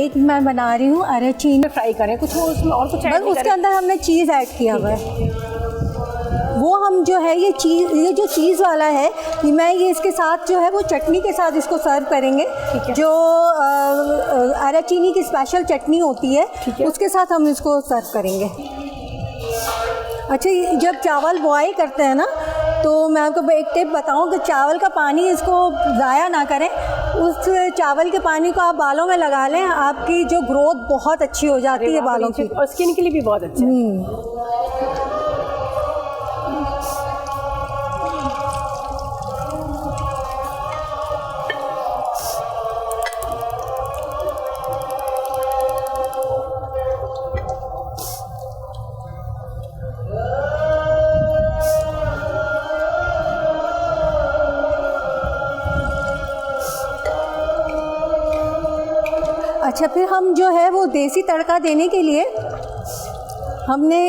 एक मैं बना रही हूँ अराचीनी फ्राई करें कुछ उसमें और कुछ ऐड उसके अंदर हमने चीज़ ऐड किया हुआ है। वो हम जो है ये जो चीज़ वाला है ये मैं ये इसके साथ जो है वो चटनी के साथ इसको सर्व करेंगे। जो अराचीनी की स्पेशल चटनी होती है उसके साथ हम इसको सर्व करेंगे। अच्छा, जब चावल बॉयल करते हैं ना तो मैं आपको एक टिप बताऊं कि चावल का पानी इसको ज़ाया ना करें। उस चावल के पानी को आप बालों में लगा लें, आपकी जो ग्रोथ बहुत अच्छी हो जाती है बालों की, और स्किन के लिए भी बहुत अच्छा है। अच्छा, फिर हम जो है वो देसी तड़का देने के लिए हमने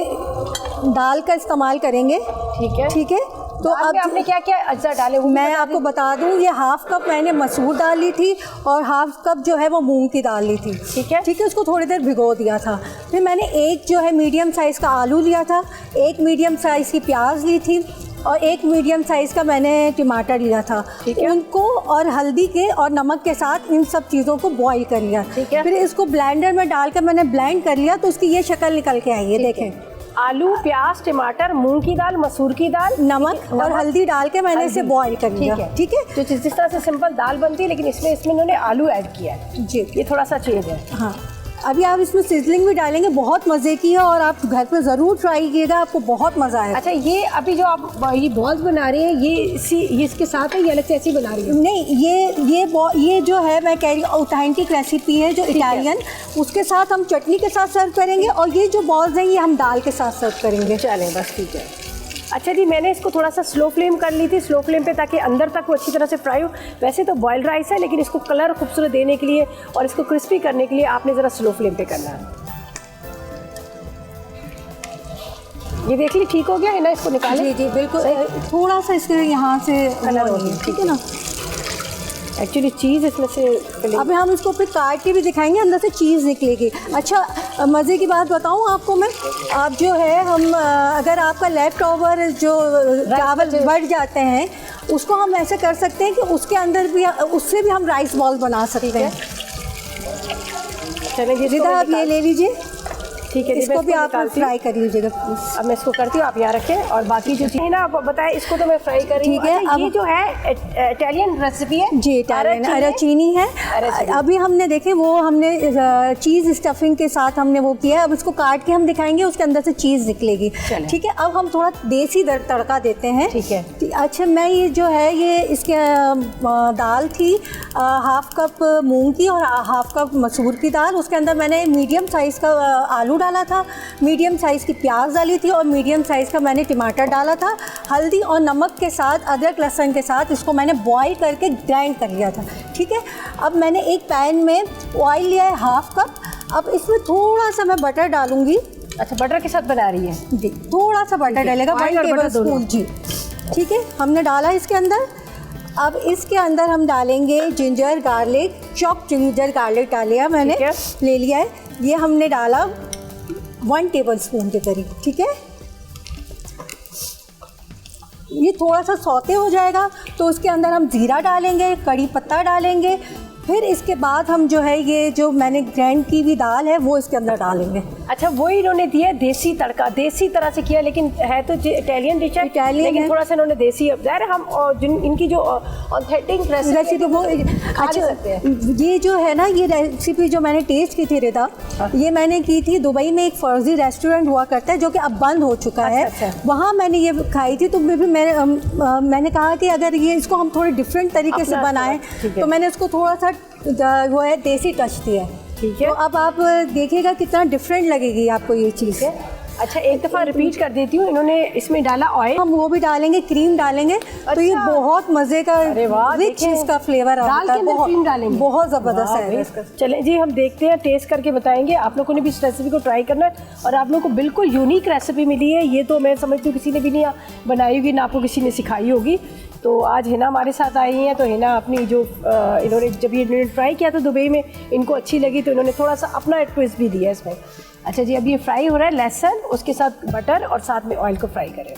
दाल का इस्तेमाल करेंगे। ठीक है। तो अब आपने क्या क्या अज्जा डाले वो मैं आपको बता दूं, ये हाफ कप मैंने मसूर दाल ली थी और हाफ कप जो है वो मूंग की दाल ली थी। ठीक है, उसको थोड़ी देर भिगो दिया था। फिर मैंने एक जो है मीडियम साइज़ का आलू लिया था, एक मीडियम साइज़ की प्याज ली थी और एक मीडियम साइज़ का मैंने टमाटर लिया था। उनको और हल्दी के और नमक के साथ इन सब चीज़ों को बॉईल कर लिया। फिर इसको ब्लेंडर में डालकर मैंने ब्लेंड कर लिया तो उसकी ये शक्ल निकल के आई है। देखें, आलू, प्याज, टमाटर, मूंग की दाल, मसूर की दाल, नमक और हल्दी डाल के मैंने इसे बॉईल कर लिया। ठीक है, तो जिस तरह से सिंपल दाल बनती है लेकिन इसमें इन्होंने आलू ऐड किया है जी, ये थोड़ा सा चेंज है। हाँ, अभी आप इसमें सिजलिंग भी डालेंगे, बहुत मज़े की है और आप घर पे ज़रूर ट्राई कीजिएगा, आपको बहुत मज़ा आएगा। अच्छा, ये अभी जो आप ये बॉल्स बना रहे हैं ये इसके साथ है, ये अलग से ऐसी बना रही है? नहीं, ये जो है मैं कह रही हूँ ऑथेंटिक रेसिपी है जो इटालियन, उसके साथ हम चटनी के साथ सर्व करेंगे और ये जो बॉल्स हैं ये हम दाल के साथ सर्व करेंगे। चलें, बस ठीक है। अच्छा जी, मैंने इसको थोड़ा सा स्लो फ्लेम कर ली थी, स्लो फ्लेम पे, ताकि अंदर तक वो अच्छी तरह से फ्राई हो। वैसे तो बॉइल्ड राइस है लेकिन इसको कलर खूबसूरत देने के लिए और इसको क्रिस्पी करने के लिए आपने ज़रा स्लो फ्लेम पे करना है। ये देख ली ठीक हो गया है ना, इसको निकालें। जी बिल्कुल, थोड़ा सा इसके यहाँ से कलर हो गया, ठीक है ना। एक्चुअली चीज़ इसमें से अभी हम इसको फिर काट के भी दिखाएंगे, अंदर से चीज़ निकलेगी। अच्छा, मज़े की बात बताऊं आपको मैं, आप जो है हम अगर आपका लेफ्ट ओवर जो चावल बढ़ जाते हैं उसको हम ऐसे कर सकते हैं कि उसके अंदर भी उससे भी हम राइस बॉल बना सकते हैं। चलिए जिधर आप ये ले लीजिए, ठीक है, इसको भी आप फ्राई कर लीजिएगा। अब मैं इसको करती हूँ, आप यहाँ रखें और बाकी जो चीज़ ना आप बताएं, इसको तो मैं फ्राई कर रही हूँ। ठीक है, ये जो है इटालियन रेसिपी है जी, इटालियन अराचीनी है। अभी हमने देखे वो हमने चीज़ स्टफिंग के साथ हमने वो किया है। अब इसको काट के हम दिखाएंगे, उसके अंदर से चीज़ निकलेगी। ठीक है, अब हम थोड़ा देसी तड़का देते हैं। ठीक है। अच्छा, मैं ये जो है ये इसके दाल थी हाफ कप मूंग की और हाफ कप मसूर की दाल, उसके अंदर मैंने मीडियम साइज़ का आलू डाला था, मीडियम साइज़ की प्याज डाली थी और मीडियम साइज़ का मैंने टमाटर डाला था। हल्दी और नमक के साथ, अदरक लहसुन के साथ इसको मैंने बॉईल करके ग्राइंड कर लिया था। ठीक है, अब मैंने एक पैन में ऑयल लिया है हाफ कप। अब इसमें थोड़ा सा मैं बटर डालूंगी। अच्छा, बटर के साथ बना रही है जी, थोड़ा सा बटर डालेगा, 1 टेबल स्पून जी। ठीक है, हमने डाला इसके अंदर। अब इसके अंदर हम डालेंगे ginger garlic, chop ginger garlic डालिए मैंने, ले लिया है। ये हमने डाला 1 टेबल स्पून के करीब। ठीक है, ये थोड़ा सा सौते हो जाएगा तो उसके अंदर हम ज़ीरा डालेंगे, कड़ी पत्ता डालेंगे। फिर इसके बाद हम जो है ये जो मैंने ग्राइंड की हुई दाल है वो इसके अंदर डालेंगे। अच्छा, वही इन्होंने दिया देसी तड़का, देसी तरह से किया, लेकिन है तो इटालियन डिश है, लेकिन थोड़ा सा इन्होंने देसी ज़ाहिर हम इनकी जो ऑथेंटिक रेसिपी वो अच्छा सकते हैं। ये जो है ना, ये रेसिपी जो मैंने टेस्ट की थी रिदा, ये मैंने की थी दुबई में, एक फर्जी रेस्टोरेंट हुआ करता है जो कि अब बंद हो चुका है। वहाँ मैंने ये खाई थी, तो मैंने कहा कि अगर ये इसको हम थोड़े डिफरेंट तरीके से बनाएं तो मैंने इसको थोड़ा सा वो है देसी टच दिया। ठीक है, तो अब आप देखिएगा कितना डिफरेंट लगेगी आपको ये चीज़ है। अच्छा, एक दफ़ा रिपीट कर देती हूँ, इन्होंने इसमें डाला ऑयल, हम वो भी डालेंगे, क्रीम डालेंगे। तो ये बहुत मज़े का रिच इसका फ्लेवर आता है, क्रीम डालेंगे, बहुत ज़बरदस्त है इसका। चलें जी, हम देखते हैं, टेस्ट करके बताएंगे। आप लोगों ने भी इस रेसिपी को ट्राई करना है और आप लोगों को बिल्कुल यूनिक रेसिपी मिली है। ये तो मैं समझती हूँ किसी ने भी नहीं बनाई होगी, ना आपको किसी ने सिखाई होगी। तो आज हिना हमारे साथ आई हैं, तो हिना अपनी जो इन्होंने जब ये ट्राई किया था दुबई में, इनको अच्छी लगी तो इन्होंने थोड़ा सा अपना ट्विस्ट भी दिया इसमें। अच्छा जी, अब ये फ्राई हो रहा है, लहसुन, उसके साथ बटर और साथ में ऑयल को फ्राई करें।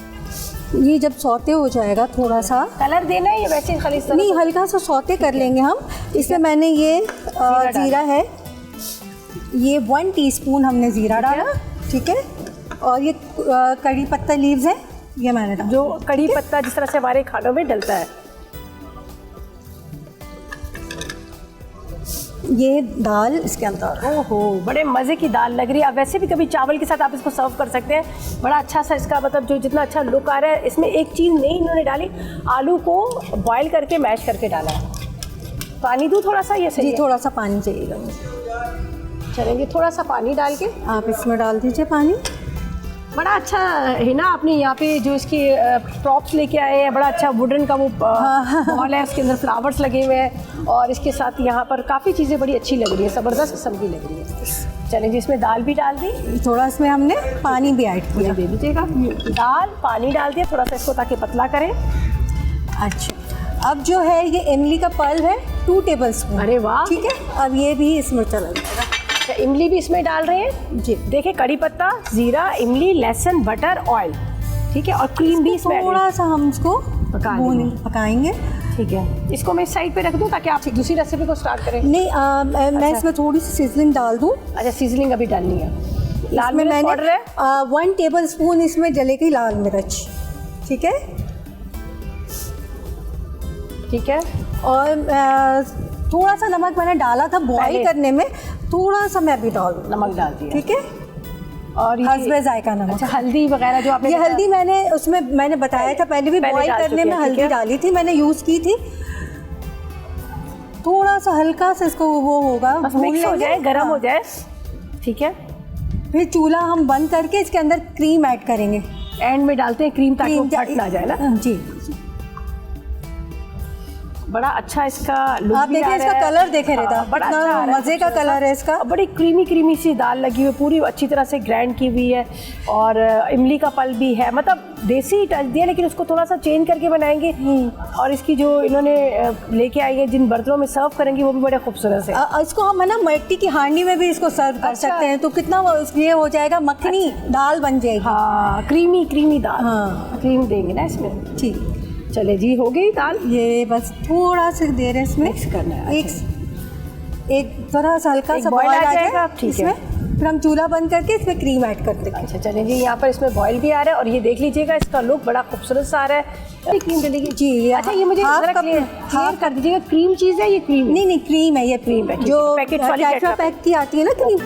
ये जब सौते हो जाएगा, थोड़ा सा कलर देना है या वैसे खाली नहीं, हल्का सा सौते कर लेंगे हम। इसमें मैंने ये ज़ीरा है, ये 1 टीस्पून हमने ज़ीरा डाला, ठीक है। और ये कड़ी पत्ता लीव्स है, ये मैंने डाला, जो कड़ी पत्ता जिस तरह से हमारे खानों में डलता है। ये दाल इसके अंदर, ओहो, बड़े मज़े की दाल लग रही है। अब वैसे भी कभी चावल के साथ आप इसको सर्व कर सकते हैं। बड़ा अच्छा सा इसका मतलब जो जितना अच्छा लुक आ रहा है। इसमें एक चीज़ नहीं इन्होंने डाली, आलू को बॉईल करके मैश करके डाला है। पानी दूँ थोड़ा सा, ये सही है? थोड़ा सा पानी चाहिएगा मुझे। चलेंगे, थोड़ा सा पानी डाल के आप इसमें डाल दीजिए पानी। बड़ा अच्छा है ना, आपने यहाँ पे जो इसकी प्रॉप्स लेके आए हैं, बड़ा अच्छा वुडन का वो बॉल है, उसके अंदर फ्लावर्स लगे हुए हैं और इसके साथ यहाँ पर काफ़ी चीज़ें बड़ी अच्छी लग रही है, ज़बरदस्त किस्म की लग रही है। चलें जी, इसमें दाल भी डाल दी, थोड़ा इसमें हमने पानी भी ऐड किया, दे दीजिएगा। दाल पानी डाल दिया थोड़ा सा, इसको ताकि पतला करें। अच्छा, अब जो है ये इमली का पल्प है 2 टेबलस्पून। अरे वाह, ठीक है, अब ये भी इसमें चला जाएगा। अच्छा, इमली भी इसमें डाल रहे हैं जी। देखिए, कड़ी पत्ता, जीरा, इमली, लहसुन, बटर, ऑयल, ठीक है, और क्रीम भी इसमें थोड़ा सा हम इसको पकाएंगे। ठीक है, इसको मैं साइड पे रख दूं ताकि आप दूसरी रेसिपी को स्टार्ट करें। नहीं, मैं इसमें थोड़ी सी सीजनिंग डाल दूं। अच्छा, सीजनिंग अभी डालनी है। लाल मिर्च पाउडर है 1 टेबलस्पून इसमें डलेगी लाल मिर्च, ठीक है। ठीक है, और थोड़ा सा नमक मैंने डाला था बॉईल करने में, थोड़ा सा मैं भी नमक डाल दिया, ठीक है। और हस्बे जायका नमक। अच्छा, हल्दी वगैरह जो आपने, ये हल्दी मैंने उसमें मैंने बताया था पहले भी, बॉईल करने में हल्दी डाली थी, मैंने यूज़ की थी। थोड़ा सा हल्का सा इसको वो होगा, मिक्स हो जाए, गर्म हो जाए, ठीक है। फिर चूल्हा हम बंद करके इसके अंदर क्रीम ऐड करेंगे। एंड में डालते हैं क्रीम ताकि वो फट ना जाए ना जी। बड़ा अच्छा इसका लुक आप देखिए, इसका कलर देखे रहता, बड़ा अच्छा मज़े का कलर है इसका। बड़ी क्रीमी सी दाल लगी हुई, पूरी अच्छी तरह से ग्राइंड की हुई है और इमली का पल्प भी है, मतलब देसी टच दिया, लेकिन उसको थोड़ा सा चेंज करके बनाएंगे। और इसकी जो इन्होंने लेके आई है, जिन बर्तनों में सर्व करेंगे, वो भी बड़े खूबसूरत है। इसको हम है ना मिट्टी की हांडी में भी इसको सर्व कर सकते हैं, तो कितना ये हो जाएगा, मखनी दाल बन जाएगी। हाँ, क्रीमी दाल। हाँ, क्रीम देंगे ना इसमें। ठीक, चले जी, हो गई दाल। ये बस थोड़ा सा देर है इसमें मिक्स करना है। एक थोड़ा सा हल्का सा बॉईल आ जाएगा, ठीक है। फिर हम चूल्हा बंद करके इसमें क्रीम ऐड कर देंगे। अच्छा, चलें जी, यहाँ पर इसमें बॉईल भी आ रहा है और ये देख लीजिएगा, इसका लुक बड़ा खूबसूरत सा आ रहा है। क्रीम डलेगी जी। अच्छा, ये मुझे क्लियर कर दीजिएगा, क्रीम चीज़ है ये? क्रीम नहीं, क्रीम है ये, क्रीम है, जो पैकेट वाली पैक की आती है ना क्रीम।